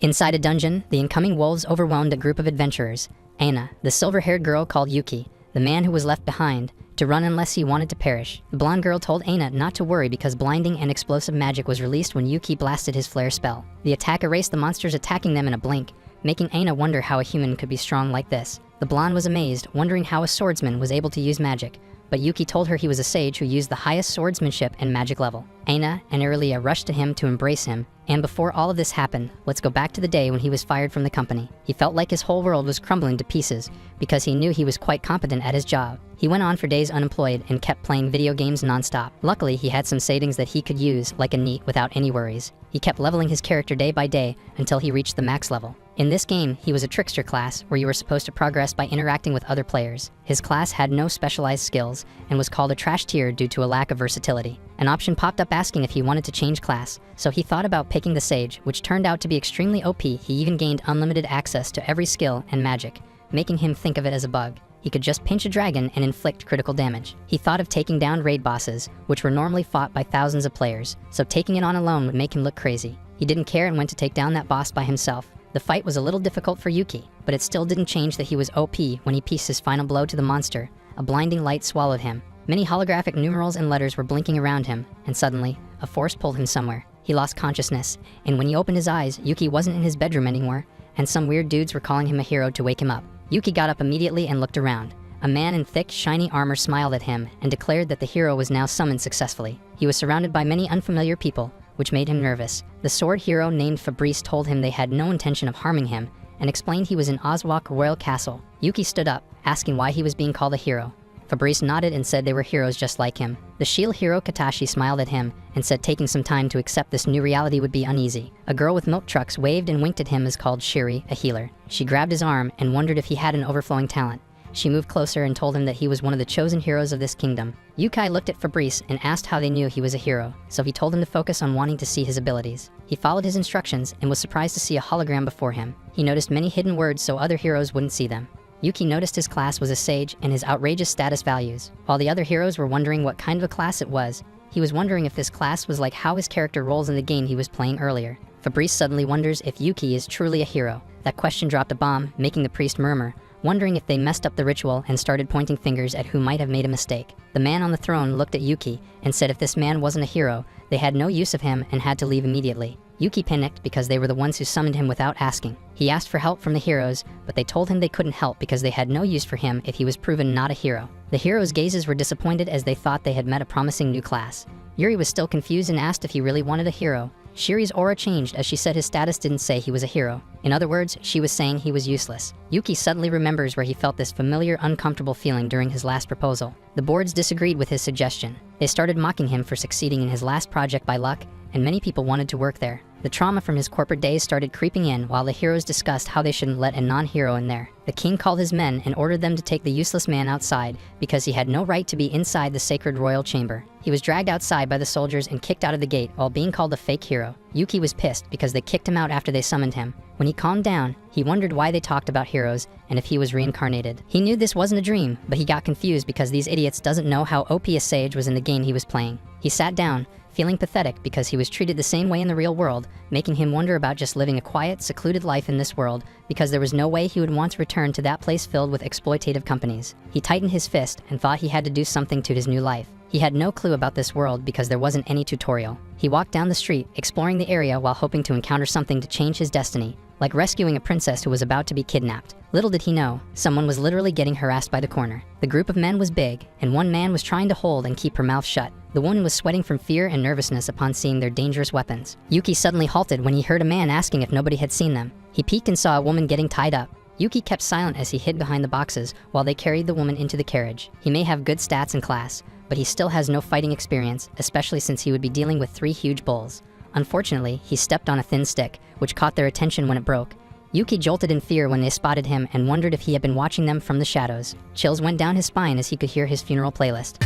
Inside a dungeon, the incoming wolves overwhelmed a group of adventurers. Aina, the silver-haired girl called Yuki, the man who was left behind, to run unless he wanted to perish. The blonde girl told Aina not to worry because blinding and explosive magic was released when Yuki blasted his flare spell. The attack erased the monsters attacking them in a blink, making Aina wonder how a human could be strong like this. The blonde was amazed, wondering how a swordsman was able to use magic, but Yuki told her he was a sage who used the highest swordsmanship and magic level. Aina and Aurelia rushed to him to embrace him, and before all of this happened, let's go back to the day when he was fired from the company. He felt like his whole world was crumbling to pieces because he knew he was quite competent at his job. He went on for days unemployed and kept playing video games non-stop. Luckily, he had some savings that he could use like a NEET without any worries. He kept leveling his character day by day until he reached the max level. In this game, he was a trickster class where you were supposed to progress by interacting with other players. His class had no specialized skills and was called a trash tier due to a lack of versatility. An option popped up asking if he wanted to change class, so he thought about picking the Sage, which turned out to be extremely OP. He even gained unlimited access to every skill and magic, making him think of it as a bug. He could just pinch a dragon and inflict critical damage. He thought of taking down raid bosses, which were normally fought by thousands of players, so taking it on alone would make him look crazy. He didn't care and went to take down that boss by himself. The fight was a little difficult for Yuki, but it still didn't change that he was OP when he pieced his final blow to the monster. A blinding light swallowed him. Many holographic numerals and letters were blinking around him, and suddenly, a force pulled him somewhere. He lost consciousness, and when he opened his eyes, Yuki wasn't in his bedroom anymore, and some weird dudes were calling him a hero to wake him up. Yuki got up immediately and looked around. A man in thick, shiny armor smiled at him and declared that the hero was now summoned successfully. He was surrounded by many unfamiliar people, which made him nervous. The sword hero named Fabrice told him they had no intention of harming him and explained he was in Oswak Royal Castle. Yuki stood up, asking why he was being called a hero. Fabrice nodded and said they were heroes just like him. The shield hero Katashi smiled at him and said taking some time to accept this new reality would be uneasy. A girl with milk trucks waved and winked at him as called Shiri, a healer. She grabbed his arm and wondered if he had an overflowing talent. She moved closer and told him that he was one of the chosen heroes of this kingdom. Yuki looked at Fabrice and asked how they knew he was a hero, so he told him to focus on wanting to see his abilities. He followed his instructions and was surprised to see a hologram before him. He noticed many hidden words so other heroes wouldn't see them. Yuki noticed his class was a sage and his outrageous status values. While the other heroes were wondering what kind of a class it was, he was wondering if this class was like how his character rolls in the game he was playing earlier. Fabrice suddenly wonders if Yuki is truly a hero. That question dropped a bomb, making the priest murmur, wondering if they messed up the ritual and started pointing fingers at who might have made a mistake. The man on the throne looked at Yuki and said if this man wasn't a hero, they had no use of him and had to leave immediately. Yuki panicked because they were the ones who summoned him without asking. He asked for help from the heroes, but they told him they couldn't help because they had no use for him if he was proven not a hero. The heroes' gazes were disappointed as they thought they had met a promising new class. Yuri was still confused and asked if he really wanted a hero. Shiri's aura changed as she said his status didn't say he was a hero. In other words, she was saying he was useless. Yuki suddenly remembers where he felt this familiar, uncomfortable feeling during his last proposal. The boards disagreed with his suggestion. They started mocking him for succeeding in his last project by luck, and many people wanted to work there. The trauma from his corporate days started creeping in while the heroes discussed how they shouldn't let a non-hero in there. The king called his men and ordered them to take the useless man outside because he had no right to be inside the sacred royal chamber. He was dragged outside by the soldiers and kicked out of the gate while being called a fake hero. Yuki was pissed because they kicked him out after they summoned him. When he calmed down, he wondered why they talked about heroes and if he was reincarnated. He knew this wasn't a dream, but he got confused because these idiots doesn't know how OP a sage was in the game he was playing. He sat down, feeling pathetic because he was treated the same way in the real world, making him wonder about just living a quiet, secluded life in this world because there was no way he would want to return to that place filled with exploitative companies. He tightened his fist and thought he had to do something to his new life. He had no clue about this world because there wasn't any tutorial. He walked down the street, exploring the area while hoping to encounter something to change his destiny, like rescuing a princess who was about to be kidnapped. Little did he know, someone was literally getting harassed by the corner. The group of men was big, and one man was trying to hold and keep her mouth shut. The woman was sweating from fear and nervousness upon seeing their dangerous weapons. Yuki suddenly halted when he heard a man asking if nobody had seen them. He peeked and saw a woman getting tied up. Yuki kept silent as he hid behind the boxes while they carried the woman into the carriage. He may have good stats in class, but he still has no fighting experience, especially since he would be dealing with 3 huge bulls. Unfortunately, he stepped on a thin stick, which caught their attention when it broke. Yuki jolted in fear when they spotted him and wondered if he had been watching them from the shadows. Chills went down his spine as he could hear his funeral playlist.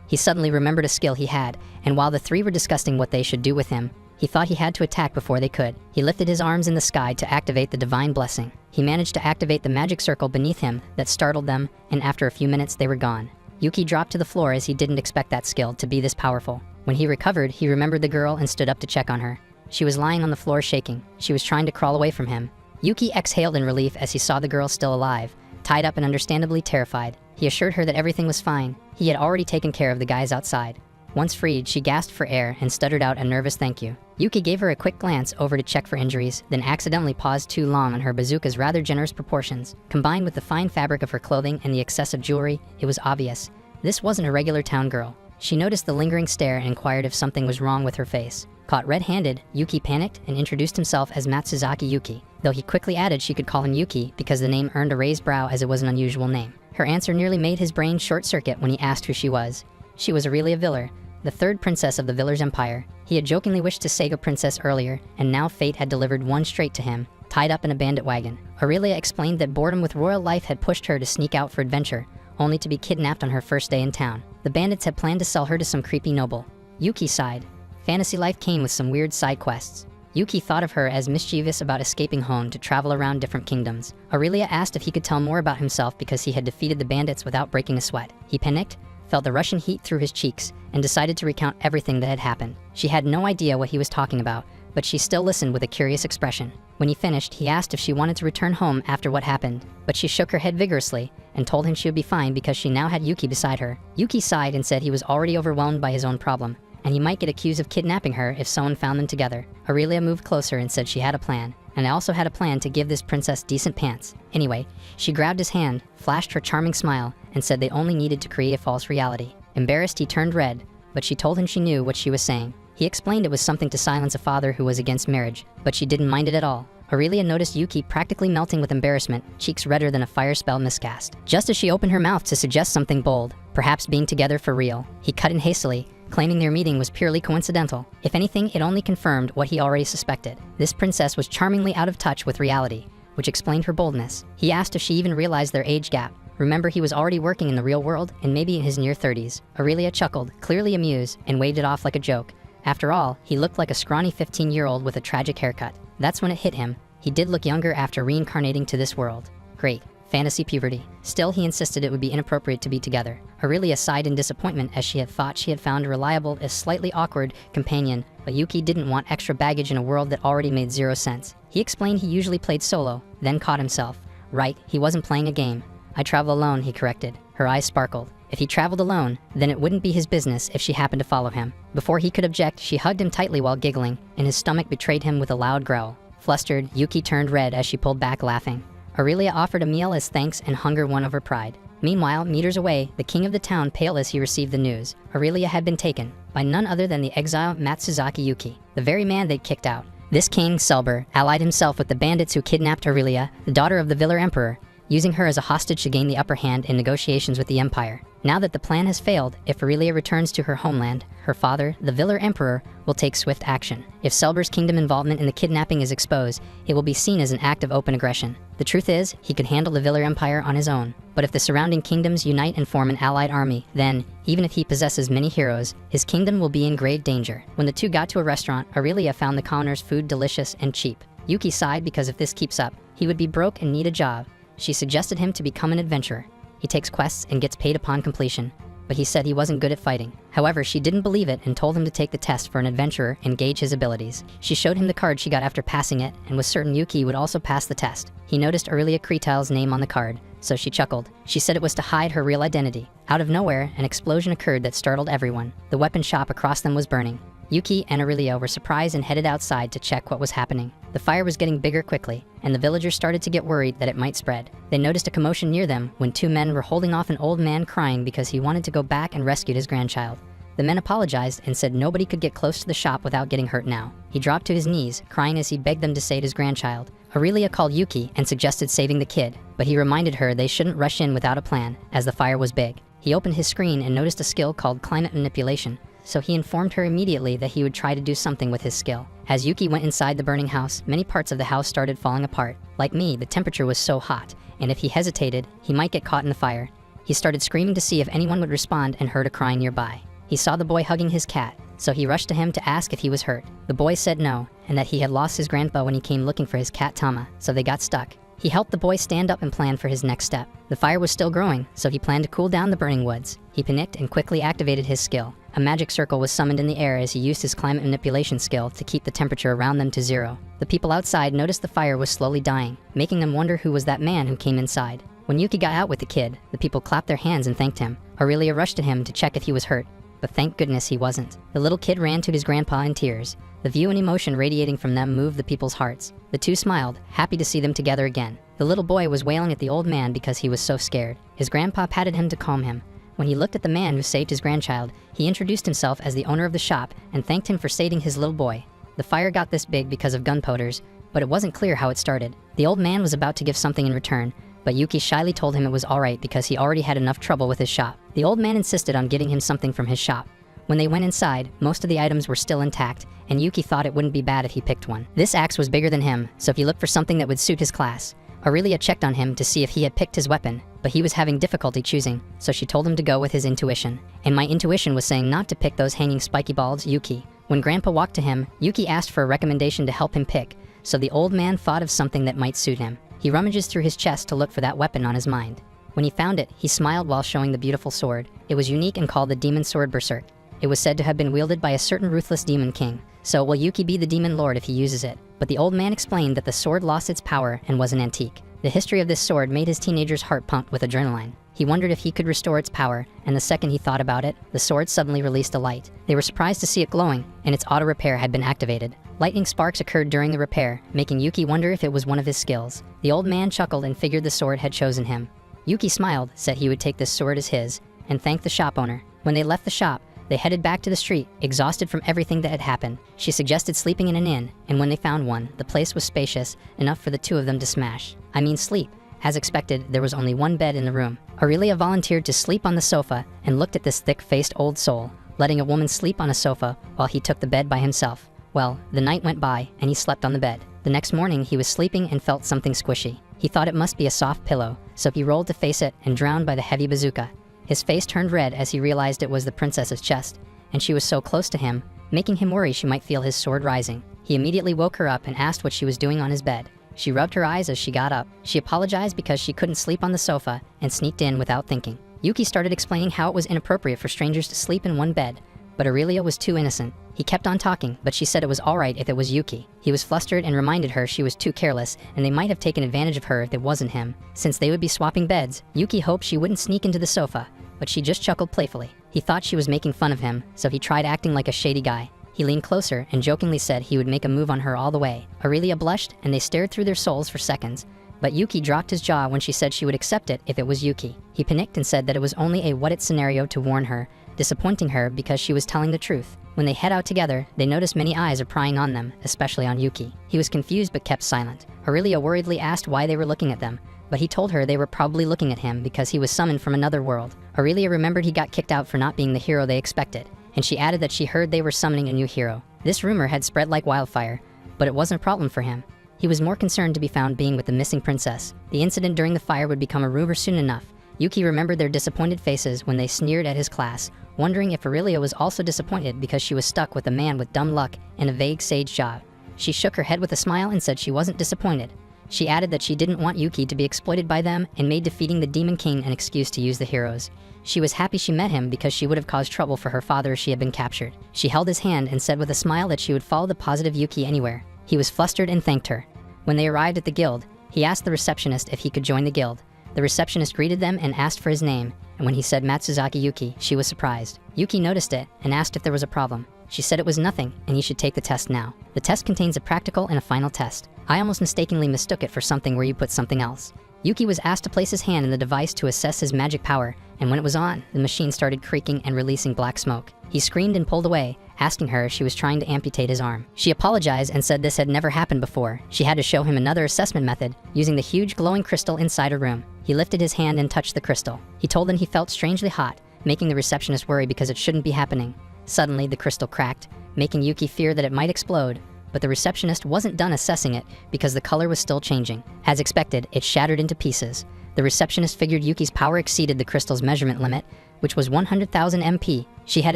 He suddenly remembered a skill he had, and while the 3 were discussing what they should do with him, he thought he had to attack before they could. He lifted his arms in the sky to activate the divine blessing. He managed to activate the magic circle beneath him that startled them, and after a few minutes they were gone. Yuki dropped to the floor as he didn't expect that skill to be this powerful. When he recovered, he remembered the girl and stood up to check on her. She was lying on the floor shaking. She was trying to crawl away from him. Yuki exhaled in relief as he saw the girl still alive, tied up and understandably terrified. He assured her that everything was fine. He had already taken care of the guys outside. Once freed, she gasped for air and stuttered out a nervous thank you. Yuki gave her a quick glance over to check for injuries, then accidentally paused too long on her bazooka's rather generous proportions. Combined with the fine fabric of her clothing and the excessive jewelry, it was obvious. This wasn't a regular town girl. She noticed the lingering stare and inquired if something was wrong with her face. Caught red-handed, Yuki panicked and introduced himself as Matsuzaki Yuki, though he quickly added she could call him Yuki because the name earned a raised brow as it was an unusual name. Her answer nearly made his brain short-circuit when he asked who she was. She was Aurelia Viller, the third princess of the Villers Empire. He had jokingly wished to save a princess earlier, and now fate had delivered one straight to him, tied up in a bandit wagon. Aurelia explained that boredom with royal life had pushed her to sneak out for adventure, only to be kidnapped on her first day in town. The bandits had planned to sell her to some creepy noble. Yuki sighed. Fantasy life came with some weird side quests. Yuki thought of her as mischievous about escaping home to travel around different kingdoms. Aurelia asked if he could tell more about himself because he had defeated the bandits without breaking a sweat. He panicked, felt the Russian heat through his cheeks, and decided to recount everything that had happened. She had no idea what he was talking about, but she still listened with a curious expression. When he finished, he asked if she wanted to return home after what happened, but she shook her head vigorously and told him she would be fine because she now had Yuki beside her. Yuki sighed and said he was already overwhelmed by his own problem, and he might get accused of kidnapping her if someone found them together. Aurelia moved closer and said she had a plan, and I also had a plan to give this princess decent pants. Anyway, she grabbed his hand, flashed her charming smile, and said they only needed to create a false reality. Embarrassed, he turned red, but she told him she knew what she was saying. He explained it was something to silence a father who was against marriage, but she didn't mind it at all. Aurelia noticed Yuki practically melting with embarrassment, cheeks redder than a fire spell miscast. Just as she opened her mouth to suggest something bold, perhaps being together for real, he cut in hastily, claiming their meeting was purely coincidental. If anything, it only confirmed what he already suspected. This princess was charmingly out of touch with reality, which explained her boldness. He asked if she even realized their age gap. Remember, he was already working in the real world and maybe in his near 30s. Aurelia chuckled, clearly amused, and waved it off like a joke. After all, he looked like a scrawny 15-year-old with a tragic haircut. That's when it hit him. He did look younger after reincarnating to this world. Great. Fantasy puberty. Still, he insisted it would be inappropriate to be together. Aurelia sighed in disappointment as she had thought she had found a reliable, if slightly awkward, companion, but Yuki didn't want extra baggage in a world that already made zero sense. He explained he usually played solo, then caught himself. Right, he wasn't playing a game. I travel alone, he corrected. Her eyes sparkled. If he traveled alone, then it wouldn't be his business if she happened to follow him. Before he could object, she hugged him tightly while giggling, and his stomach betrayed him with a loud growl. Flustered, Yuki turned red as she pulled back laughing. Aurelia offered a meal as thanks and hunger won over pride. Meanwhile, meters away, the king of the town paled as he received the news. Aurelia had been taken by none other than the exile Matsuzaki Yuki, the very man they'd kicked out. This king, Selber, allied himself with the bandits who kidnapped Aurelia, the daughter of the Viller Emperor, using her as a hostage to gain the upper hand in negotiations with the Empire. Now that the plan has failed, if Aurelia returns to her homeland, her father, the Viller Emperor, will take swift action. If Selber's kingdom involvement in the kidnapping is exposed, it will be seen as an act of open aggression. The truth is, he could handle the Viller Empire on his own. But if the surrounding kingdoms unite and form an allied army, then, even if he possesses many heroes, his kingdom will be in grave danger. When the two got to a restaurant, Aurelia found the commoners' food delicious and cheap. Yuki sighed because if this keeps up, he would be broke and need a job. She suggested him to become an adventurer. He takes quests and gets paid upon completion, but he said he wasn't good at fighting. However, she didn't believe it and told him to take the test for an adventurer and gauge his abilities. She showed him the card she got after passing it and was certain Yuki would also pass the test. He noticed Aurelia Kretal's name on the card, so she chuckled. She said it was to hide her real identity. Out of nowhere, an explosion occurred that startled everyone. The weapon shop across them was burning. Yuki and Aurelia were surprised and headed outside to check what was happening. The fire was getting bigger quickly, and the villagers started to get worried that it might spread. They noticed a commotion near them when two men were holding off an old man crying because he wanted to go back and rescue his grandchild. The men apologized and said nobody could get close to the shop without getting hurt now. He dropped to his knees, crying as he begged them to save his grandchild. Aurelia called Yuki and suggested saving the kid, but he reminded her they shouldn't rush in without a plan, as the fire was big. He opened his screen and noticed a skill called climate manipulation, so he informed her immediately that he would try to do something with his skill. As Yuki went inside the burning house, many parts of the house started falling apart. Like me, the temperature was so hot, and if he hesitated, he might get caught in the fire. He started screaming to see if anyone would respond and heard a cry nearby. He saw the boy hugging his cat, so he rushed to him to ask if he was hurt. The boy said no, and that he had lost his grandpa when he came looking for his cat Tama, so they got stuck. He helped the boy stand up and plan for his next step. The fire was still growing, so he planned to cool down the burning woods. He panicked and quickly activated his skill. A magic circle was summoned in the air as he used his climate manipulation skill to keep the temperature around them to 0. The people outside noticed the fire was slowly dying, making them wonder who was that man who came inside. When Yuki got out with the kid, the people clapped their hands and thanked him. Aurelia rushed at him to check if he was hurt, but thank goodness he wasn't. The little kid ran to his grandpa in tears. The view and emotion radiating from them moved the people's hearts. The two smiled, happy to see them together again. The little boy was wailing at the old man because he was so scared. His grandpa patted him to calm him. When he looked at the man who saved his grandchild, he introduced himself as the owner of the shop and thanked him for saving his little boy. The fire got this big because of gunpowders, but it wasn't clear how it started. The old man was about to give something in return, but Yuki shyly told him it was alright because he already had enough trouble with his shop. The old man insisted on giving him something from his shop. When they went inside, most of the items were still intact, and Yuki thought it wouldn't be bad if he picked one. This axe was bigger than him, so he looked for something that would suit his class. Aurelia checked on him to see if he had picked his weapon, but he was having difficulty choosing, so she told him to go with his intuition. And my intuition was saying not to pick those hanging spiky balls, Yuki. When Grandpa walked to him, Yuki asked for a recommendation to help him pick, so the old man thought of something that might suit him. He rummages through his chest to look for that weapon on his mind. When he found it, he smiled while showing the beautiful sword. It was unique and called the Demon Sword Berserk. It was said to have been wielded by a certain ruthless demon king, so will Yuki be the demon lord if he uses it? But the old man explained that the sword lost its power and was an antique. The history of this sword made his teenager's heart pump with adrenaline. He wondered if he could restore its power, and the second he thought about it, the sword suddenly released a light. They were surprised to see it glowing, and its auto repair had been activated. Lightning sparks occurred during the repair, making Yuki wonder if it was one of his skills. The old man chuckled and figured the sword had chosen him. Yuki smiled, said he would take this sword as his, and thanked the shop owner. When they left the shop, they headed back to the street, exhausted from everything that had happened. She suggested sleeping in an inn, and when they found one, the place was spacious, enough for the two of them to smash. I mean sleep. As expected, there was only one bed in the room. Aurelia volunteered to sleep on the sofa and looked at this thick-faced old soul, letting a woman sleep on a sofa while he took the bed by himself. Well, the night went by, and he slept on the bed. The next morning, he was sleeping and felt something squishy. He thought it must be a soft pillow, so he rolled to face it and drowned by the heavy bazooka. His face turned red as he realized it was the princess's chest, and she was so close to him, making him worry she might feel his sword rising. He immediately woke her up and asked what she was doing on his bed. She rubbed her eyes as she got up. She apologized because she couldn't sleep on the sofa and sneaked in without thinking. Yuki started explaining how it was inappropriate for strangers to sleep in one bed, but Aurelia was too innocent. He kept on talking, but she said it was alright if it was Yuki. He was flustered and reminded her she was too careless, and they might have taken advantage of her if it wasn't him. Since they would be swapping beds, Yuki hoped she wouldn't sneak into the sofa, but she just chuckled playfully. He thought she was making fun of him, so he tried acting like a shady guy. He leaned closer and jokingly said he would make a move on her all the way. Aurelia blushed, and they stared through their souls for seconds. But Yuki dropped his jaw when she said she would accept it if it was Yuki. He panicked and said that it was only a what-it scenario to warn her, disappointing her because she was telling the truth. When they head out together, they notice many eyes are prying on them, especially on Yuki. He was confused but kept silent. Aurelia worriedly asked why they were looking at them, but he told her they were probably looking at him because he was summoned from another world. Aurelia remembered he got kicked out for not being the hero they expected, and she added that she heard they were summoning a new hero. This rumor had spread like wildfire, but it wasn't a problem for him. He was more concerned to be found being with the missing princess. The incident during the fire would become a rumor soon enough. Yuki remembered their disappointed faces when they sneered at his class, wondering if Aurelia was also disappointed because she was stuck with a man with dumb luck and a vague sage job. She shook her head with a smile and said she wasn't disappointed. She added that she didn't want Yuki to be exploited by them and made defeating the Demon King an excuse to use the heroes. She was happy she met him because she would have caused trouble for her father if she had been captured. She held his hand and said with a smile that she would follow the positive Yuki anywhere. He was flustered and thanked her. When they arrived at the guild, he asked the receptionist if he could join the guild. The receptionist greeted them and asked for his name, and when he said Matsuzaki Yuki, she was surprised. Yuki noticed it and asked if there was a problem. She said it was nothing, and he should take the test now. The test contains a practical and a final test. I almost mistakenly mistook it for something where you put something else. Yuki was asked to place his hand in the device to assess his magic power, and when it was on, the machine started creaking and releasing black smoke. He screamed and pulled away, asking her if she was trying to amputate his arm. She apologized and said this had never happened before. She had to show him another assessment method, using the huge glowing crystal inside her room. He lifted his hand and touched the crystal. He told them he felt strangely hot, making the receptionist worry because it shouldn't be happening. Suddenly, the crystal cracked, making Yuki fear that it might explode, but the receptionist wasn't done assessing it because the color was still changing. As expected, it shattered into pieces. The receptionist figured Yuki's power exceeded the crystal's measurement limit, which was 100,000 MP. She had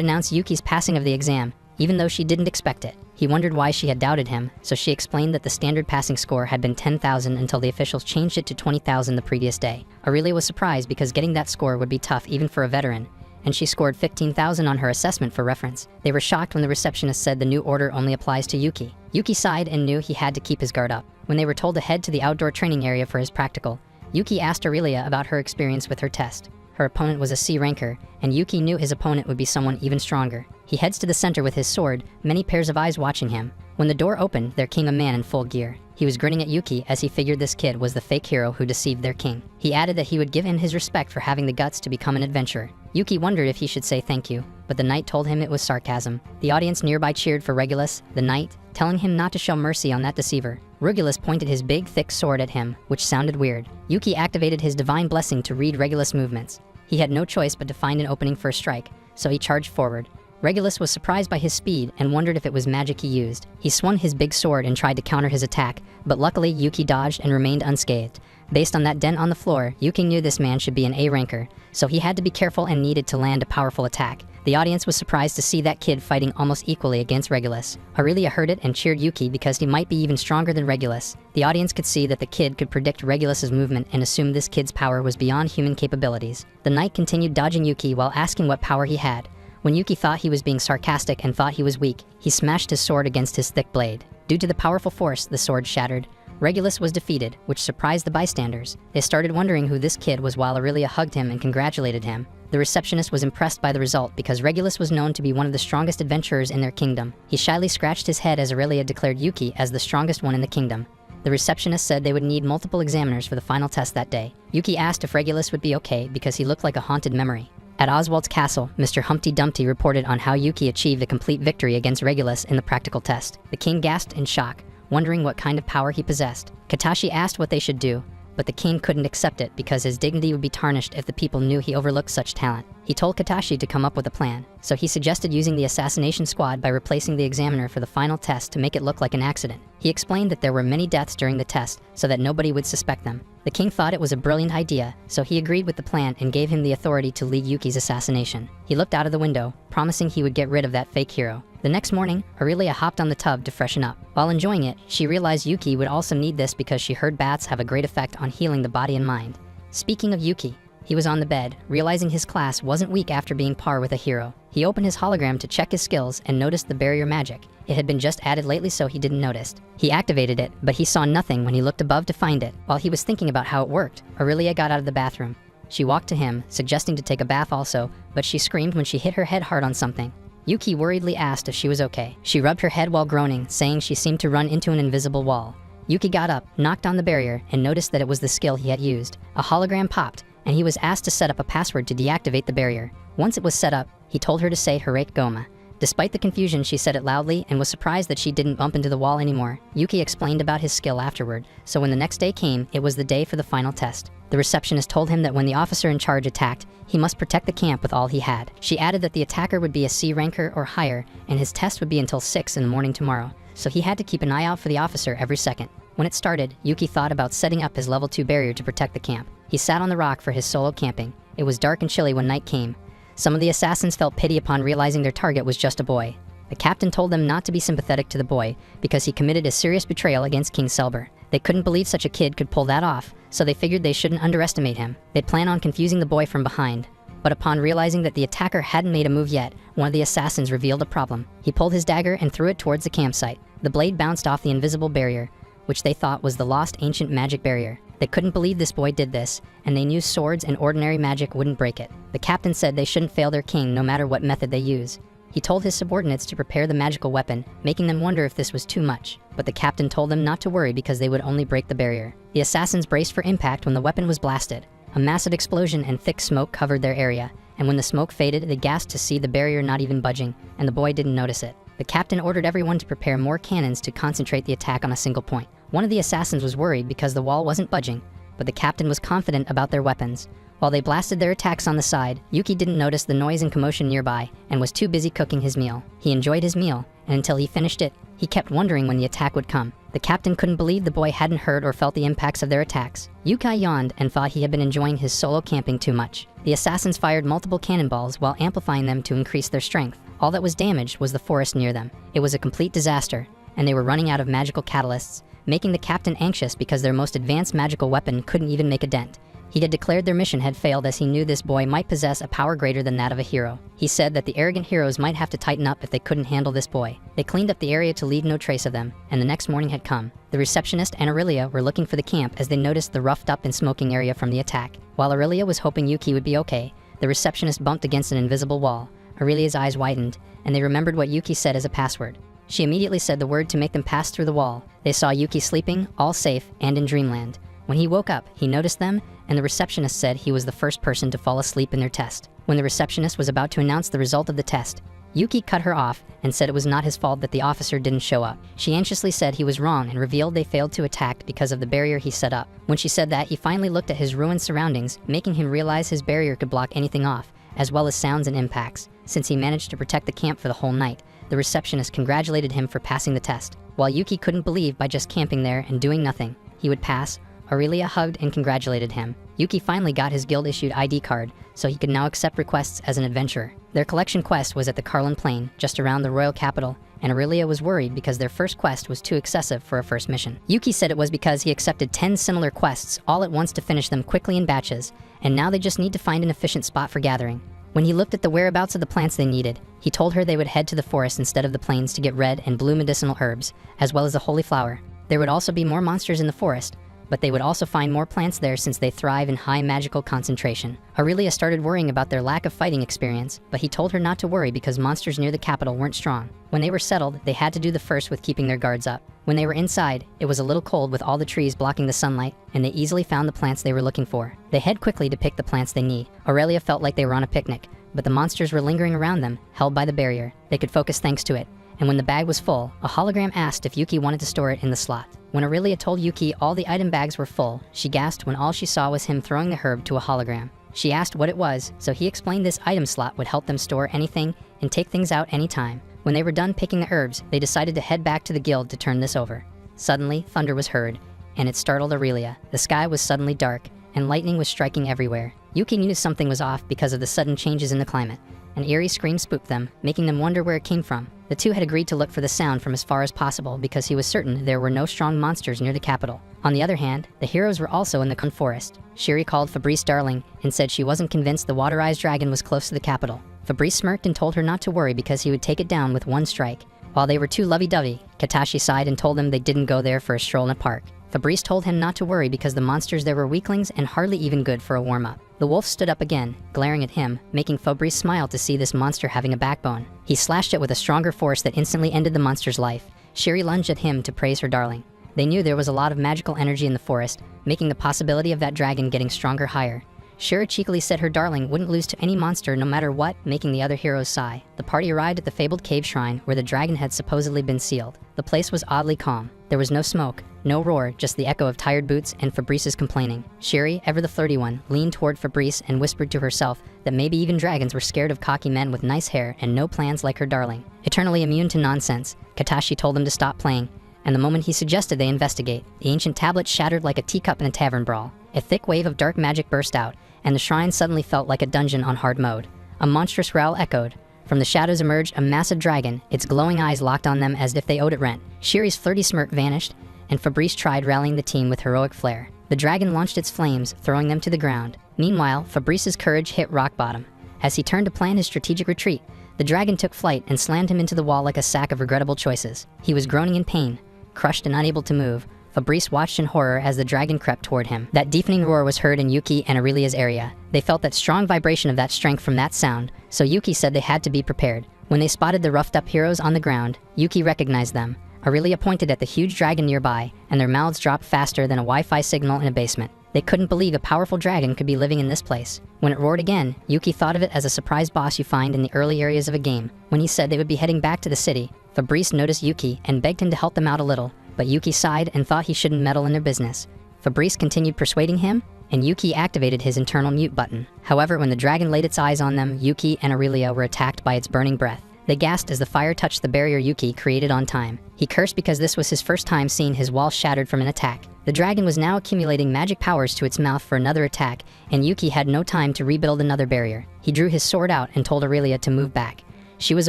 announced Yuki's passing of the exam, even though she didn't expect it. He wondered why she had doubted him, so she explained that the standard passing score had been 10,000 until the officials changed it to 20,000 the previous day. Aurelia was surprised because getting that score would be tough even for a veteran, and she scored 15,000 on her assessment for reference. They were shocked when the receptionist said the new order only applies to Yuki. Yuki sighed and knew he had to keep his guard up. When they were told to head to the outdoor training area for his practical, Yuki asked Aurelia about her experience with her test. Her opponent was a C ranker, and Yuki knew his opponent would be someone even stronger. He heads to the center with his sword, many pairs of eyes watching him. When the door opened, there came a man in full gear. He was grinning at Yuki as he figured this kid was the fake hero who deceived their king. He added that he would give him his respect for having the guts to become an adventurer. Yuki wondered if he should say thank you, but the knight told him it was sarcasm. The audience nearby cheered for Regulus, the knight, telling him not to show mercy on that deceiver. Regulus pointed his big, thick sword at him, which sounded weird. Yuki activated his divine blessing to read Regulus' movements. He had no choice but to find an opening for a strike, so he charged forward. Regulus was surprised by his speed and wondered if it was magic he used. He swung his big sword and tried to counter his attack, but luckily Yuki dodged and remained unscathed. Based on that dent on the floor, Yuki knew this man should be an A ranker, so he had to be careful and needed to land a powerful attack. The audience was surprised to see that kid fighting almost equally against Regulus. Aurelia heard it and cheered Yuki because he might be even stronger than Regulus. The audience could see that the kid could predict Regulus's movement and assumed this kid's power was beyond human capabilities. The knight continued dodging Yuki while asking what power he had. When Yuki thought he was being sarcastic and thought he was weak, he smashed his sword against his thick blade. Due to the powerful force, the sword shattered. Regulus was defeated, which surprised the bystanders. They started wondering who this kid was while Aurelia hugged him and congratulated him. The receptionist was impressed by the result because Regulus was known to be one of the strongest adventurers in their kingdom. He shyly scratched his head as Aurelia declared Yuki as the strongest one in the kingdom. The receptionist said they would need multiple examiners for the final test that day. Yuki asked if Regulus would be okay because he looked like a haunted memory. At Oswald's castle, Mr. Humpty Dumpty reported on how Yuki achieved a complete victory against Regulus in the practical test. The king gasped in shock, wondering what kind of power he possessed. Katashi asked what they should do, but the king couldn't accept it because his dignity would be tarnished if the people knew he overlooked such talent. He told Katashi to come up with a plan, so he suggested using the assassination squad by replacing the examiner for the final test to make it look like an accident. He explained that there were many deaths during the test so that nobody would suspect them. The king thought it was a brilliant idea, so he agreed with the plan and gave him the authority to lead Yuki's assassination. He looked out of the window, promising he would get rid of that fake hero. The next morning, Aurelia hopped on the tub to freshen up. While enjoying it, she realized Yuki would also need this because she heard baths have a great effect on healing the body and mind. Speaking of Yuki, he was on the bed, realizing his class wasn't weak after being par with a hero. He opened his hologram to check his skills and noticed the barrier magic. It had been just added lately, so he didn't notice. He activated it, but he saw nothing when he looked above to find it. While he was thinking about how it worked, Aurelia got out of the bathroom. She walked to him, suggesting to take a bath also, but she screamed when she hit her head hard on something. Yuki worriedly asked if she was okay. She rubbed her head while groaning, saying she seemed to run into an invisible wall. Yuki got up, knocked on the barrier, and noticed that it was the skill he had used. A hologram popped, and he was asked to set up a password to deactivate the barrier. Once it was set up, he told her to say Harake Goma. Despite the confusion, she said it loudly and was surprised that she didn't bump into the wall anymore. Yuki explained about his skill afterward, so when the next day came, it was the day for the final test. The receptionist told him that when the officer in charge attacked, he must protect the camp with all he had. She added that the attacker would be a C ranker or higher, and his test would be until 6 in the morning tomorrow, so he had to keep an eye out for the officer every second. When it started, Yuki thought about setting up his level 2 barrier to protect the camp. He sat on the rock for his solo camping. It was dark and chilly when night came. Some of the assassins felt pity upon realizing their target was just a boy. The captain told them not to be sympathetic to the boy because he committed a serious betrayal against King Selber. They couldn't believe such a kid could pull that off, so they figured they shouldn't underestimate him. They'd plan on confusing the boy from behind. But upon realizing that the attacker hadn't made a move yet, one of the assassins revealed a problem. He pulled his dagger and threw it towards the campsite. The blade bounced off the invisible barrier, which they thought was the lost ancient magic barrier. They couldn't believe this boy did this, and they knew swords and ordinary magic wouldn't break it. The captain said they shouldn't fail their king no matter what method they use. He told his subordinates to prepare the magical weapon, making them wonder if this was too much. But the captain told them not to worry because they would only break the barrier. The assassins braced for impact when the weapon was blasted. A massive explosion and thick smoke covered their area, and when the smoke faded, they gasped to see the barrier not even budging, and the boy didn't notice it. The captain ordered everyone to prepare more cannons to concentrate the attack on a single point. One of the assassins was worried because the wall wasn't budging, but the captain was confident about their weapons. While they blasted their attacks on the side, Yuki didn't notice the noise and commotion nearby and was too busy cooking his meal. He enjoyed his meal, and until he finished it, he kept wondering when the attack would come. The captain couldn't believe the boy hadn't heard or felt the impacts of their attacks. Yuki yawned and thought he had been enjoying his solo camping too much. The assassins fired multiple cannonballs while amplifying them to increase their strength. All that was damaged was the forest near them. It was a complete disaster, and they were running out of magical catalysts, making the captain anxious because their most advanced magical weapon couldn't even make a dent. He had declared their mission had failed as he knew this boy might possess a power greater than that of a hero. He said that the arrogant heroes might have to tighten up if they couldn't handle this boy. They cleaned up the area to leave no trace of them, and the next morning had come. The receptionist and Aurelia were looking for the camp as they noticed the roughed up and smoking area from the attack. While Aurelia was hoping Yuki would be okay, the receptionist bumped against an invisible wall. Aurelia's eyes widened, and they remembered what Yuki said as a password. She immediately said the word to make them pass through the wall. They saw Yuki sleeping, all safe, and in dreamland. When he woke up, he noticed them, and the receptionist said he was the first person to fall asleep in their test. When the receptionist was about to announce the result of the test, Yuki cut her off and said it was not his fault that the officer didn't show up. She anxiously said he was wrong and revealed they failed to attack because of the barrier he set up. When she said that, he finally looked at his ruined surroundings, making him realize his barrier could block anything off, as well as sounds and impacts. Since he managed to protect the camp for the whole night, the receptionist congratulated him for passing the test. While Yuki couldn't believe by just camping there and doing nothing, he would pass, Aurelia hugged and congratulated him. Yuki finally got his guild-issued ID card, so he could now accept requests as an adventurer. Their collection quest was at the Carlin Plain, just around the royal capital, and Aurelia was worried because their first quest was too excessive for a first mission. Yuki said it was because he accepted 10 similar quests all at once to finish them quickly in batches, and now they just need to find an efficient spot for gathering. When he looked at the whereabouts of the plants they needed, he told her they would head to the forest instead of the plains to get red and blue medicinal herbs, as well as the holy flower. There would also be more monsters in the forest, but they would also find more plants there since they thrive in high magical concentration. Aurelia started worrying about their lack of fighting experience, but he told her not to worry because monsters near the capital weren't strong. When they were settled, they had to do the first with keeping their guards up. When they were inside, it was a little cold with all the trees blocking the sunlight, and they easily found the plants they were looking for. They head quickly to pick the plants they need. Aurelia felt like they were on a picnic, but the monsters were lingering around them, held by the barrier. They could focus thanks to it. And when the bag was full, a hologram asked if Yuki wanted to store it in the slot. When Aurelia told Yuki all the item bags were full, she gasped when all she saw was him throwing the herb to a hologram. She asked what it was, so he explained this item slot would help them store anything and take things out anytime. When they were done picking the herbs, they decided to head back to the guild to turn this over. Suddenly, thunder was heard, and it startled Aurelia. The sky was suddenly dark, and lightning was striking everywhere. Yuki knew something was off because of the sudden changes in the climate. An eerie scream spooked them, making them wonder where it came from. The two had agreed to look for the sound from as far as possible because he was certain there were no strong monsters near the capital. On the other hand, the heroes were also in the forest. Shiri called Fabrice darling and said she wasn't convinced the water-eyes dragon was close to the capital. Fabrice smirked and told her not to worry because he would take it down with one strike. While they were too lovey-dovey, Katashi sighed and told them they didn't go there for a stroll in a park. Fabrice told him not to worry because the monsters there were weaklings and hardly even good for a warm-up. The wolf stood up again, glaring at him, making Fabrice smile to see this monster having a backbone. He slashed it with a stronger force that instantly ended the monster's life. Shiri lunged at him to praise her darling. They knew there was a lot of magical energy in the forest, making the possibility of that dragon getting stronger higher. Shira cheekily said her darling wouldn't lose to any monster no matter what, making the other heroes sigh. The party arrived at the fabled cave shrine where the dragon had supposedly been sealed. The place was oddly calm. There was no smoke, no roar, just the echo of tired boots and Fabrice's complaining. Shiri, ever the flirty one, leaned toward Fabrice and whispered to herself that maybe even dragons were scared of cocky men with nice hair and no plans like her darling. Eternally immune to nonsense, Katashi told them to stop playing, and the moment he suggested they investigate, the ancient tablet shattered like a teacup in a tavern brawl. A thick wave of dark magic burst out, and the shrine suddenly felt like a dungeon on hard mode. A monstrous growl echoed. From the shadows emerged a massive dragon, its glowing eyes locked on them as if they owed it rent. Shiri's flirty smirk vanished, and Fabrice tried rallying the team with heroic flair. The dragon launched its flames, throwing them to the ground. Meanwhile, Fabrice's courage hit rock bottom. As he turned to plan his strategic retreat, the dragon took flight and slammed him into the wall like a sack of regrettable choices. He was groaning in pain, crushed and unable to move. Fabrice watched in horror as the dragon crept toward him. That deafening roar was heard in Yuki and Aurelia's area. They felt that strong vibration of that strength from that sound, so Yuki said they had to be prepared. When they spotted the roughed-up heroes on the ground, Yuki recognized them. Aurelia pointed at the huge dragon nearby, and their mouths dropped faster than a Wi-Fi signal in a basement. They couldn't believe a powerful dragon could be living in this place. When it roared again, Yuki thought of it as a surprise boss you find in the early areas of a game. When he said they would be heading back to the city, Fabrice noticed Yuki and begged him to help them out a little, but Yuki sighed and thought he shouldn't meddle in their business. Fabrice continued persuading him, and Yuki activated his internal mute button. However, when the dragon laid its eyes on them, Yuki and Aurelia were attacked by its burning breath. They gasped as the fire touched the barrier Yuki created on time. He cursed because this was his first time seeing his wall shattered from an attack. The dragon was now accumulating magic powers to its mouth for another attack, and Yuki had no time to rebuild another barrier. He drew his sword out and told Aurelia to move back. She was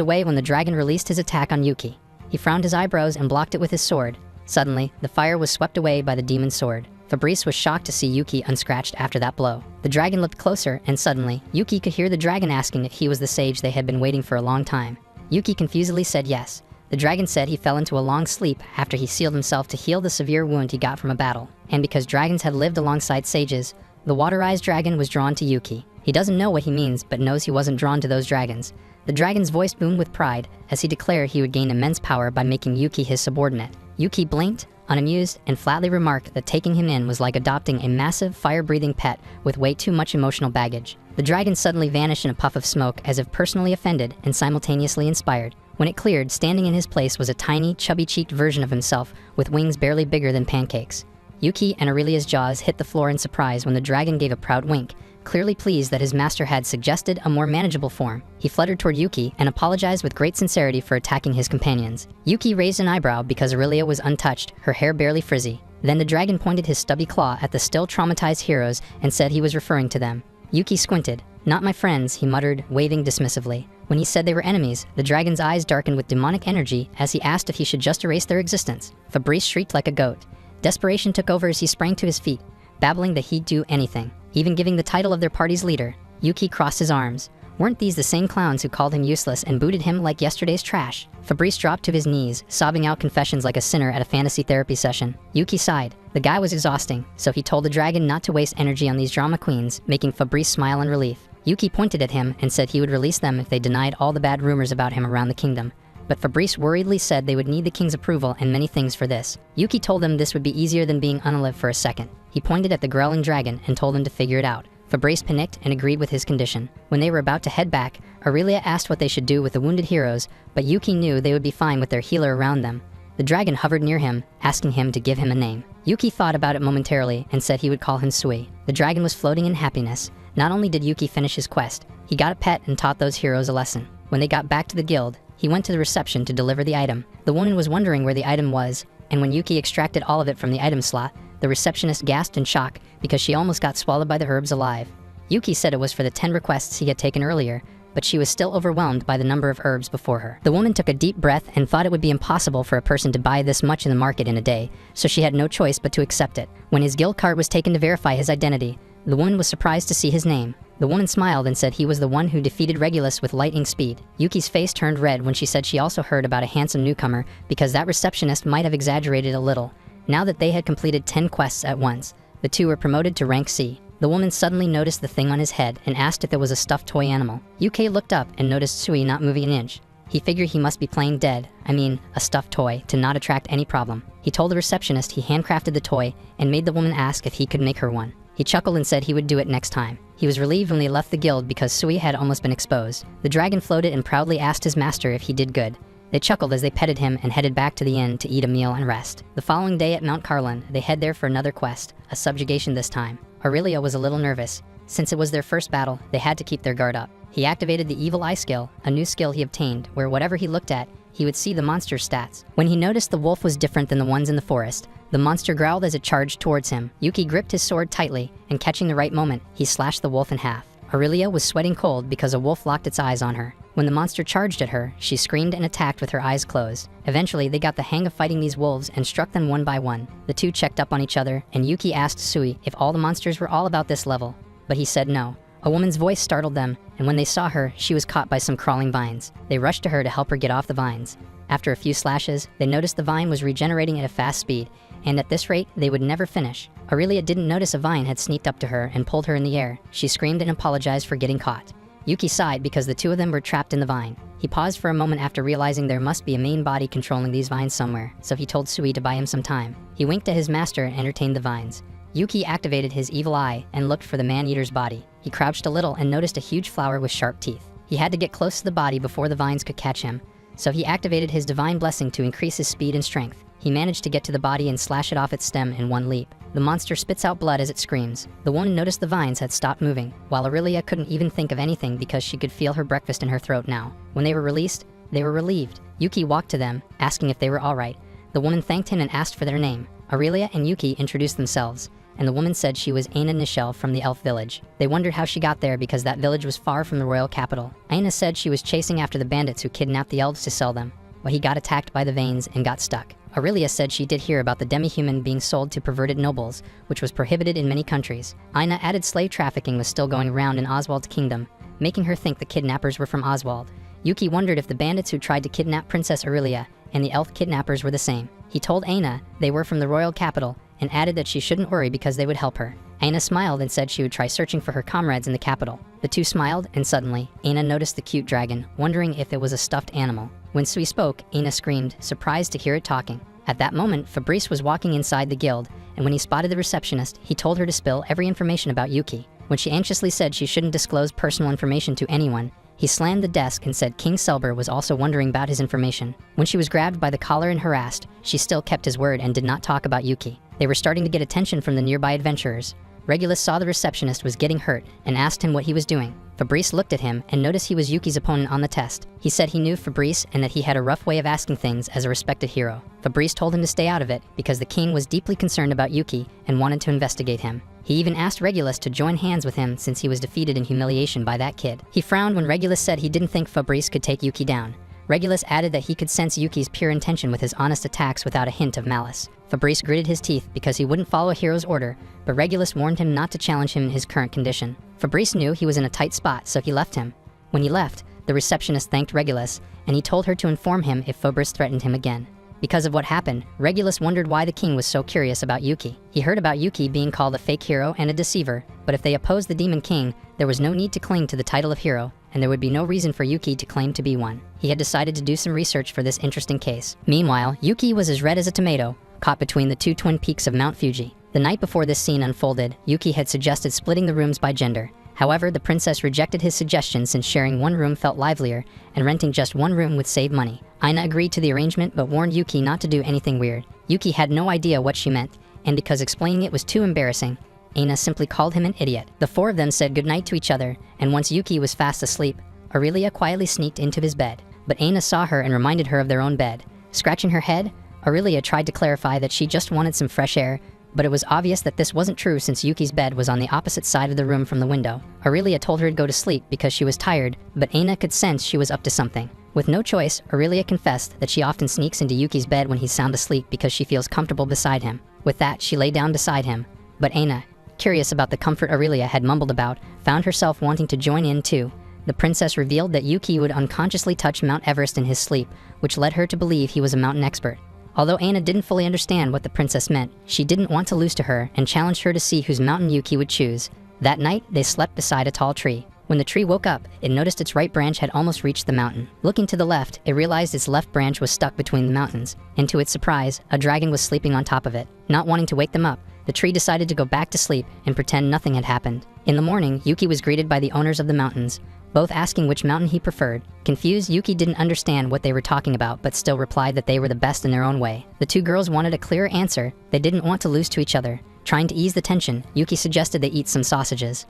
away when the dragon released his attack on Yuki. He frowned his eyebrows and blocked it with his sword. Suddenly, the fire was swept away by the demon's sword. Fabrice was shocked to see Yuki unscratched after that blow. The dragon looked closer, and suddenly, Yuki could hear the dragon asking if he was the sage they had been waiting for a long time. Yuki confusedly said yes. The dragon said he fell into a long sleep after he sealed himself to heal the severe wound he got from a battle. And because dragons had lived alongside sages, the water-eyes dragon was drawn to Yuki. He doesn't know what he means, but knows he wasn't drawn to those dragons. The dragon's voice boomed with pride as he declared he would gain immense power by making Yuki his subordinate. Yuki blinked, unamused, and flatly remarked that taking him in was like adopting a massive, fire-breathing pet with way too much emotional baggage. The dragon suddenly vanished in a puff of smoke as if personally offended and simultaneously inspired. When it cleared, standing in his place was a tiny, chubby-cheeked version of himself with wings barely bigger than pancakes. Yuki and Aurelia's jaws hit the floor in surprise when the dragon gave a proud wink, clearly pleased that his master had suggested a more manageable form. He fluttered toward Yuki and apologized with great sincerity for attacking his companions. Yuki raised an eyebrow because Aurelia was untouched, her hair barely frizzy. Then the dragon pointed his stubby claw at the still traumatized heroes and said he was referring to them. Yuki squinted. "Not my friends," he muttered, waving dismissively. When he said they were enemies, the dragon's eyes darkened with demonic energy as he asked if he should just erase their existence. Fabrice shrieked like a goat. Desperation took over as he sprang to his feet, babbling that he'd do anything, even giving the title of their party's leader. Yuki crossed his arms. Weren't these the same clowns who called him useless and booted him like yesterday's trash? Fabrice dropped to his knees, sobbing out confessions like a sinner at a fantasy therapy session. Yuki sighed. The guy was exhausting, so he told the dragon not to waste energy on these drama queens, making Fabrice smile in relief. Yuki pointed at him and said he would release them if they denied all the bad rumors about him around the kingdom. But Fabrice worriedly said they would need the king's approval and many things for this. Yuki told them this would be easier than being unalived for a second. He pointed at the growling dragon and told them to figure it out. Fabrice panicked and agreed with his condition. When they were about to head back, Aurelia asked what they should do with the wounded heroes, but Yuki knew they would be fine with their healer around them. The dragon hovered near him, asking him to give him a name. Yuki thought about it momentarily and said he would call him Sui. The dragon was floating in happiness. Not only did Yuki finish his quest, he got a pet and taught those heroes a lesson. When they got back to the guild, he went to the reception to deliver the item. The woman was wondering where the item was, and when Yuki extracted all of it from the item slot, the receptionist gasped in shock because she almost got swallowed by the herbs alive. Yuki said it was for the 10 requests he had taken earlier, but she was still overwhelmed by the number of herbs before her. The woman took a deep breath and thought it would be impossible for a person to buy this much in the market in a day, so she had no choice but to accept it. When his guild cart was taken to verify his identity, the woman was surprised to see his name. The woman smiled and said he was the one who defeated Regulus with lightning speed. Yuki's face turned red when she said she also heard about a handsome newcomer because that receptionist might have exaggerated a little. Now that they had completed 10 quests at once, the two were promoted to rank C. The woman suddenly noticed the thing on his head and asked if it was a stuffed toy animal. Yuki looked up and noticed Sui not moving an inch. He figured he must be playing dead, a stuffed toy, to not attract any problem. He told the receptionist he handcrafted the toy and made the woman ask if he could make her one. He chuckled and said he would do it next time. He was relieved when they left the guild because Sui had almost been exposed. The dragon floated and proudly asked his master if he did good. They chuckled as they petted him and headed back to the inn to eat a meal and rest. The following day at Mount Carlin, they head there for another quest, a subjugation this time. Aurelia was a little nervous. Since it was their first battle, they had to keep their guard up. He activated the Evil Eye skill, a new skill he obtained, where whatever he looked at, he would see the monster's stats. When he noticed the wolf was different than the ones in the forest, the monster growled as it charged towards him. Yuki gripped his sword tightly, and catching the right moment, he slashed the wolf in half. Aurelia was sweating cold because a wolf locked its eyes on her. When the monster charged at her, she screamed and attacked with her eyes closed. Eventually, they got the hang of fighting these wolves and struck them one by one. The two checked up on each other, and Yuki asked Sui if all the monsters were all about this level. But he said no. A woman's voice startled them, and when they saw her, she was caught by some crawling vines. They rushed to her to help her get off the vines. After a few slashes, they noticed the vine was regenerating at a fast speed, and at this rate, they would never finish. Aurelia didn't notice a vine had sneaked up to her and pulled her in the air. She screamed and apologized for getting caught. Yuki sighed because the two of them were trapped in the vine. He paused for a moment after realizing there must be a main body controlling these vines somewhere, so he told Sui to buy him some time. He winked at his master and entertained the vines. Yuki activated his evil eye and looked for the man-eater's body. He crouched a little and noticed a huge flower with sharp teeth. He had to get close to the body before the vines could catch him, so he activated his divine blessing to increase his speed and strength. He managed to get to the body and slash it off its stem in one leap. The monster spits out blood as it screams. The woman noticed the vines had stopped moving, while Aurelia couldn't even think of anything because she could feel her breakfast in her throat now. When they were released, they were relieved. Yuki walked to them, asking if they were all right. The woman thanked him and asked for their name. Aurelia and Yuki introduced themselves, and the woman said she was Aina Nichelle from the elf village. They wondered how she got there because that village was far from the royal capital. Aina said she was chasing after the bandits who kidnapped the elves to sell them, but he got attacked by the veins and got stuck. Aurelia said she did hear about the demi-human being sold to perverted nobles, which was prohibited in many countries. Aina added slave trafficking was still going around in Oswald's kingdom, making her think the kidnappers were from Oswald. Yuki wondered if the bandits who tried to kidnap Princess Aurelia and the elf kidnappers were the same. He told Aina they were from the royal capital and added that she shouldn't worry because they would help her. Aina smiled and said she would try searching for her comrades in the capital. The two smiled, and suddenly, Aina noticed the cute dragon, wondering if it was a stuffed animal. When Sui spoke, Aina screamed, surprised to hear it talking. At that moment, Fabrice was walking inside the guild, and when he spotted the receptionist, he told her to spill every information about Yuki. When she anxiously said she shouldn't disclose personal information to anyone, he slammed the desk and said King Selber was also wondering about his information. When she was grabbed by the collar and harassed, she still kept his word and did not talk about Yuki. They were starting to get attention from the nearby adventurers. Regulus saw the receptionist was getting hurt and asked him what he was doing. Fabrice looked at him and noticed he was Yuki's opponent on the test. He said he knew Fabrice and that he had a rough way of asking things as a respected hero. Fabrice told him to stay out of it because the king was deeply concerned about Yuki and wanted to investigate him. He even asked Regulus to join hands with him since he was defeated in humiliation by that kid. He frowned when Regulus said he didn't think Fabrice could take Yuki down. Regulus added that he could sense Yuki's pure intention with his honest attacks without a hint of malice. Fabrice gritted his teeth because he wouldn't follow a hero's order, but Regulus warned him not to challenge him in his current condition. Fabrice knew he was in a tight spot, so he left him. When he left, the receptionist thanked Regulus, and he told her to inform him if Fabrice threatened him again. Because of what happened, Regulus wondered why the king was so curious about Yuki. He heard about Yuki being called a fake hero and a deceiver, but if they opposed the demon king, there was no need to cling to the title of hero, and there would be no reason for Yuki to claim to be one. He had decided to do some research for this interesting case. Meanwhile, Yuki was as red as a tomato, caught between the two twin peaks of Mount Fuji. The night before this scene unfolded, Yuki had suggested splitting the rooms by gender. However, the princess rejected his suggestion since sharing one room felt livelier, and renting just one room would save money. Aina agreed to the arrangement but warned Yuki not to do anything weird. Yuki had no idea what she meant, and because explaining it was too embarrassing, Aina simply called him an idiot. The four of them said goodnight to each other, and once Yuki was fast asleep, Aurelia quietly sneaked into his bed. But Aina saw her and reminded her of their own bed. Scratching her head, Aurelia tried to clarify that she just wanted some fresh air, but it was obvious that this wasn't true since Yuki's bed was on the opposite side of the room from the window. Aurelia told her to go to sleep because she was tired, but Aina could sense she was up to something. With no choice, Aurelia confessed that she often sneaks into Yuki's bed when he's sound asleep because she feels comfortable beside him. With that, she lay down beside him. But Aina, curious about the comfort Aurelia had mumbled about, found herself wanting to join in too. The princess revealed that Yuki would unconsciously touch Mount Everest in his sleep, which led her to believe he was a mountain expert. Although Aina didn't fully understand what the princess meant, she didn't want to lose to her and challenged her to see whose mountain Yuki would choose. That night, they slept beside a tall tree. When the tree woke up, it noticed its right branch had almost reached the mountain. Looking to the left, it realized its left branch was stuck between the mountains, and to its surprise, a dragon was sleeping on top of it. Not wanting to wake them up, the tree decided to go back to sleep and pretend nothing had happened. In the morning, Yuki was greeted by the owners of the mountains, both asking which mountain he preferred. Confused, Yuki didn't understand what they were talking about but still replied that they were the best in their own way. The two girls wanted a clear answer. They didn't want to lose to each other. Trying to ease the tension, Yuki suggested they eat some sausages.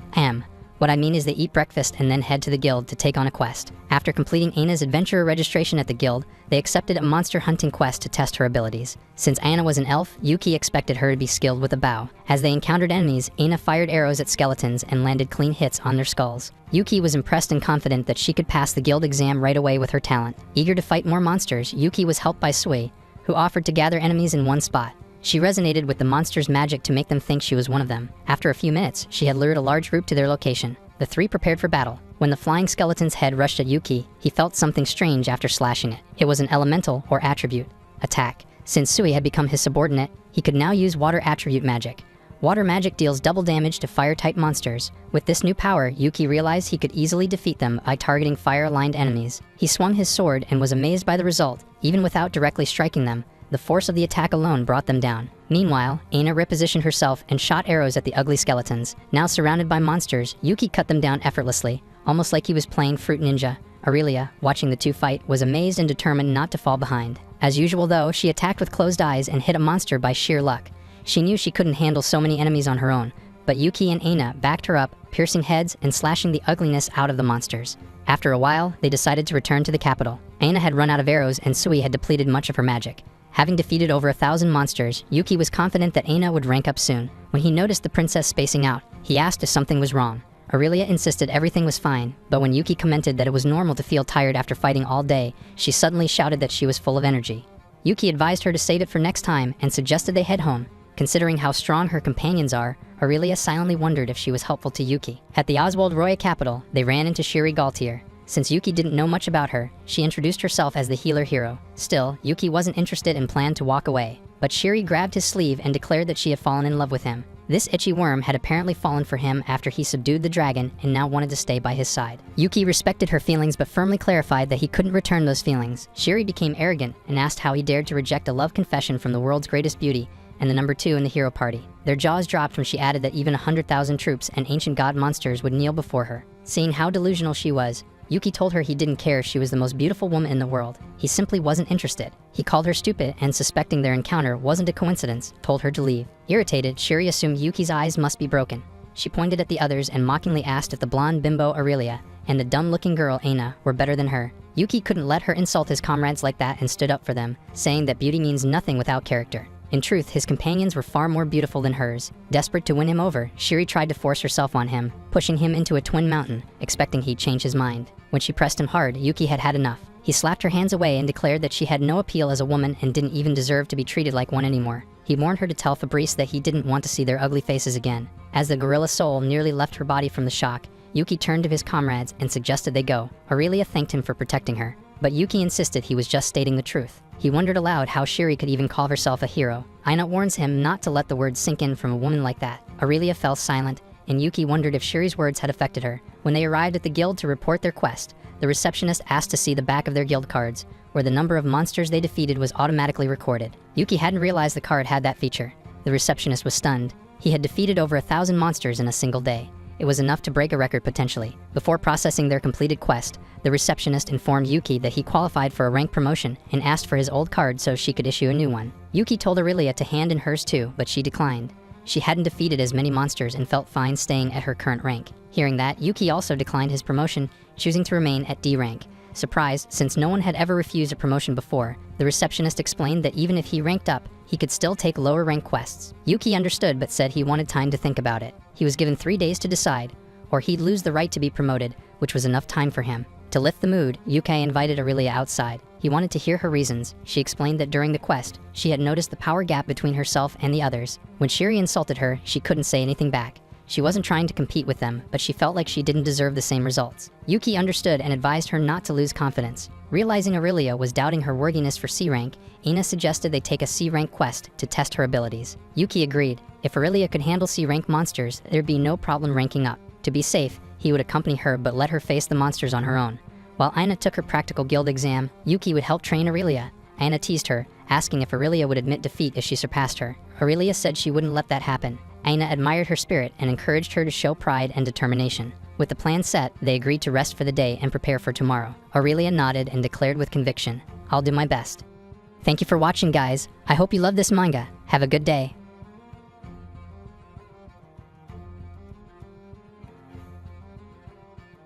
What I mean is they eat breakfast and then head to the guild to take on a quest. After completing Aina's adventurer registration at the guild, they accepted a monster hunting quest to test her abilities. Since Aina was an elf, Yuki expected her to be skilled with a bow. As they encountered enemies, Aina fired arrows at skeletons and landed clean hits on their skulls. Yuki was impressed and confident that she could pass the guild exam right away with her talent. Eager to fight more monsters, Yuki was helped by Sui, who offered to gather enemies in one spot. She resonated with the monster's magic to make them think she was one of them. After a few minutes, she had lured a large group to their location. The three prepared for battle. When the flying skeleton's head rushed at Yuki, he felt something strange after slashing it. It was an elemental or attribute attack. Since Sui had become his subordinate, he could now use water attribute magic. Water magic deals double damage to fire-type monsters. With this new power, Yuki realized he could easily defeat them by targeting fire-aligned enemies. He swung his sword and was amazed by the result. Even without directly striking them, the force of the attack alone brought them down. Meanwhile, Aina repositioned herself and shot arrows at the ugly skeletons. Now surrounded by monsters, Yuki cut them down effortlessly, almost like he was playing Fruit Ninja. Aurelia, watching the two fight, was amazed and determined not to fall behind. As usual though, she attacked with closed eyes and hit a monster by sheer luck. She knew she couldn't handle so many enemies on her own, but Yuki and Aina backed her up, piercing heads and slashing the ugliness out of the monsters. After a while, they decided to return to the capital. Aina had run out of arrows and Sui had depleted much of her magic. Having defeated over 1,000 monsters, Yuki was confident that Aina would rank up soon. When he noticed the princess spacing out, he asked if something was wrong. Aurelia insisted everything was fine, but when Yuki commented that it was normal to feel tired after fighting all day, she suddenly shouted that she was full of energy. Yuki advised her to save it for next time and suggested they head home. Considering how strong her companions are, Aurelia silently wondered if she was helpful to Yuki. At the Oswald Roya capital, they ran into Shiri Galtier. Since Yuki didn't know much about her, she introduced herself as the healer hero. Still, Yuki wasn't interested and planned to walk away. But Shiri grabbed his sleeve and declared that she had fallen in love with him. This itchy worm had apparently fallen for him after he subdued the dragon and now wanted to stay by his side. Yuki respected her feelings but firmly clarified that he couldn't return those feelings. Shiri became arrogant and asked how he dared to reject a love confession from the world's greatest beauty and the number 2 in the hero party. Their jaws dropped when she added that even 100,000 troops and ancient god monsters would kneel before her. Seeing how delusional she was, Yuki told her he didn't care if she was the most beautiful woman in the world. He simply wasn't interested. He called her stupid and, suspecting their encounter wasn't a coincidence, told her to leave. Irritated, Shiri assumed Yuki's eyes must be broken. She pointed at the others and mockingly asked if the blonde bimbo Aurelia and the dumb-looking girl Aina were better than her. Yuki couldn't let her insult his comrades like that and stood up for them, saying that beauty means nothing without character. In truth, his companions were far more beautiful than hers. Desperate to win him over, Shiri tried to force herself on him, pushing him into a twin mountain, expecting he'd change his mind. When she pressed him hard, Yuki had had enough. He slapped her hands away and declared that she had no appeal as a woman and didn't even deserve to be treated like one anymore. He warned her to tell Fabrice that he didn't want to see their ugly faces again. As the gorilla soul nearly left her body from the shock, Yuki turned to his comrades and suggested they go. Aurelia thanked him for protecting her, but Yuki insisted he was just stating the truth. He wondered aloud how Shiri could even call herself a hero. Aina warns him not to let the words sink in from a woman like that. Aurelia fell silent, and Yuki wondered if Shiri's words had affected her. When they arrived at the guild to report their quest, the receptionist asked to see the back of their guild cards, where the number of monsters they defeated was automatically recorded. Yuki hadn't realized the card had that feature. The receptionist was stunned. He had defeated over 1,000 monsters in a single day. It was enough to break a record potentially. Before processing their completed quest, the receptionist informed Yuki that he qualified for a rank promotion and asked for his old card so she could issue a new one. Yuki told Aurelia to hand in hers too, but she declined. She hadn't defeated as many monsters and felt fine staying at her current rank. Hearing that, Yuki also declined his promotion, choosing to remain at D rank. Surprised, since no one had ever refused a promotion before, the receptionist explained that even if he ranked up, he could still take lower rank quests. Yuki understood but said he wanted time to think about it. He was given 3 days to decide, or he'd lose the right to be promoted, which was enough time for him. To lift the mood, Yuki invited Aurelia outside. He wanted to hear her reasons. She explained that during the quest, she had noticed the power gap between herself and the others. When Shiri insulted her, she couldn't say anything back. She wasn't trying to compete with them, but she felt like she didn't deserve the same results. Yuki understood and advised her not to lose confidence. Realizing Aurelia was doubting her worthiness for C rank, Aina suggested they take a C rank quest to test her abilities. Yuki agreed. If Aurelia could handle C rank monsters, there'd be no problem ranking up. To be safe, he would accompany her but let her face the monsters on her own. While Aina took her practical guild exam, Yuki would help train Aurelia. Aina teased her, asking if Aurelia would admit defeat if she surpassed her. Aurelia said she wouldn't let that happen. Aina admired her spirit and encouraged her to show pride and determination. With the plan set, they agreed to rest for the day and prepare for tomorrow. Aurelia nodded and declared with conviction, "I'll do my best." Thank you for watching, guys. I hope you love this manga. Have a good day.